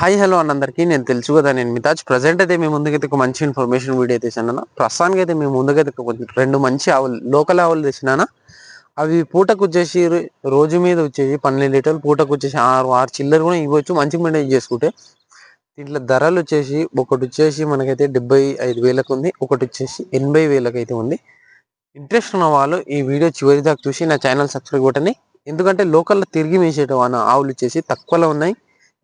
Hi hello అన్నందరికీ నేను తెలుసు కదా నేను మితాజ్ ప్రజెంట్ అయితే మీ ముందుకైతే ఒక మంచి ఇన్ఫర్మేషన్ వీడియో తెచ్చాను. ప్రస్తుతానికి అయితే మీ ముందుకైతే రెండు మంచి ఆవులు లోకల్ ఆవులు తెచ్చినాను. అవి పూటకు వచ్చేసి రోజు మీద వచ్చేసి 12 లీటర్లు పూటకు వచ్చేసి 6 చిల్లర కూడా ఇవ్వచ్చు మంచి మెయింటైన్ చేసుకుంటే. దీంట్లో ధరలు వచ్చేసి ఒకటి వచ్చేసి మనకైతే 75,000కు ఉంది, ఒకటి వచ్చేసి 80,000కి అయితే ఉంది. ఇంట్రెస్ట్ ఉన్న వాళ్ళు ఈ వీడియో చివరి దాకా చూసి నా ఛానల్ సబ్స్క్రైబ్ కొట్టండి. ఎందుకంటే లోకల్లో తిరిగి మేసేట ఆవులు వచ్చేసి తక్కువలో ఉన్నాయి.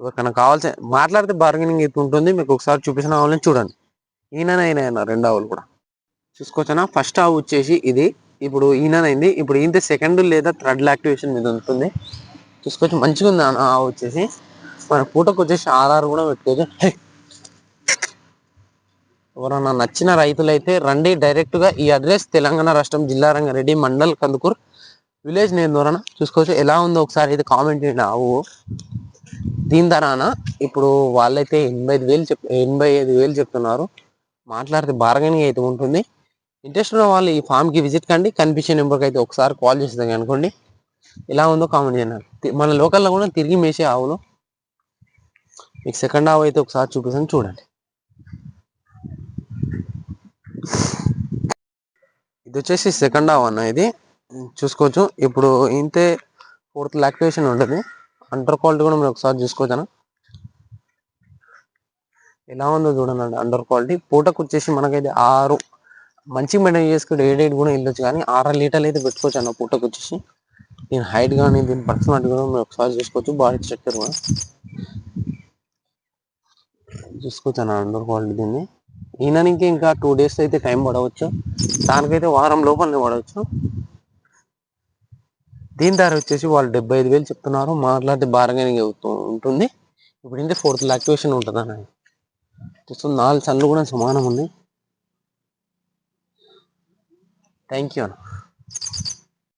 ఎవరికైనా కావాల్సిన మాట్లాడితే బార్గెనింగ్ అయితే ఉంటుంది. మీకు ఒకసారి చూపించిన ఆవులని చూడండి. ఈయన రెండు ఆవులు కూడా చూసుకోవచ్చా. ఫస్ట్ ఆవు వచ్చేసి ఇది ఇప్పుడు ఈయనైంది. ఇప్పుడు ఈయన సెకండ్ లేదా థర్డ్ యాక్టివేషన్ మీద ఉంటుంది. చూసుకోవచ్చు మంచిగా ఉంది ఆవు వచ్చేసి. మన పూటకు వచ్చేసి ఆర్ఆర్ కూడా పెట్టుకోవచ్చు. ఎవరన్నా నచ్చిన రైతులైతే రండి డైరెక్ట్గా. ఈ అడ్రస్ తెలంగాణ రాష్ట్రం జిల్లా రంగారెడ్డి మండల్ కందుకూర్ విలేజ్ నేను దూరాన. చూసుకోవచ్చు ఎలా ఉందో ఒకసారి అయితే కామెంట్ చేయండి. ఆవు దీని ధరాన ఇప్పుడు వాళ్ళైతే 85,000 చెప్తున్నారు. మాట్లాడితే బార్గెనింగ్ అయితే ఉంటుంది. ఇంట్రెస్ట్ ఉన్న వాళ్ళు ఈ ఫామ్కి విజిట్ కండి. కనిపించే నెంబర్కి అయితే ఒకసారి కాల్ చేసేదాం అనుకోండి. ఎలా ఉందో కామెంట్ చేయండి. మన లోకల్లో కూడా తిరిగి మేసే ఆవులు. మీకు సెకండ్ ఆవు అయితే ఒకసారి చూపిస్తాను చూడండి. ఇది వచ్చేసి సెకండ్ ఆవు అన్న. ఇది చూసుకోవచ్చు. ఇప్పుడు ఇంతే 4th లాక్టివేషన్ ఉంటుంది. అండర్ క్వాలిటీ కూడా మీరు ఒకసారి చూసుకోవచ్చా. ఎలా ఉందో చూడండి. అండర్ క్వాలిటీ పూటకు వచ్చేసి మనకైతే 6 మంచి మెయింటైన్ చేసుకుంటే 7 కూడా వెళ్ళొచ్చు. కానీ 6 లీటర్లు అయితే పెట్టుకోవచ్చు అన్న పూటకు వచ్చేసి. దీని హైట్ కానీ దీని పర్సనాలిటీ కూడా మీరు ఒకసారి చూసుకోవచ్చు. బాడీ స్ట్రక్చర్ కూడా చూసుకోవచ్చు అన్న. అండర్ క్వాలిటీ దీన్ని ఈయననికి ఇంకా 2 days అయితే టైం పడవచ్చు. దానికైతే వారం లోపలనే పడవచ్చు. దీని ధర వచ్చేసి వాళ్ళు 75,000 చెప్తున్నారు. మాట్లాడితే బార్గెనింగ్ ఉంటుంది. ఇప్పుడు ఇంటే 4th లాక్టివేషన్ ఉంటుంది అన్న. చూస్తుంది 4 సన్లు కూడా సమానం ఉంది. థ్యాంక్ యూ అన్న.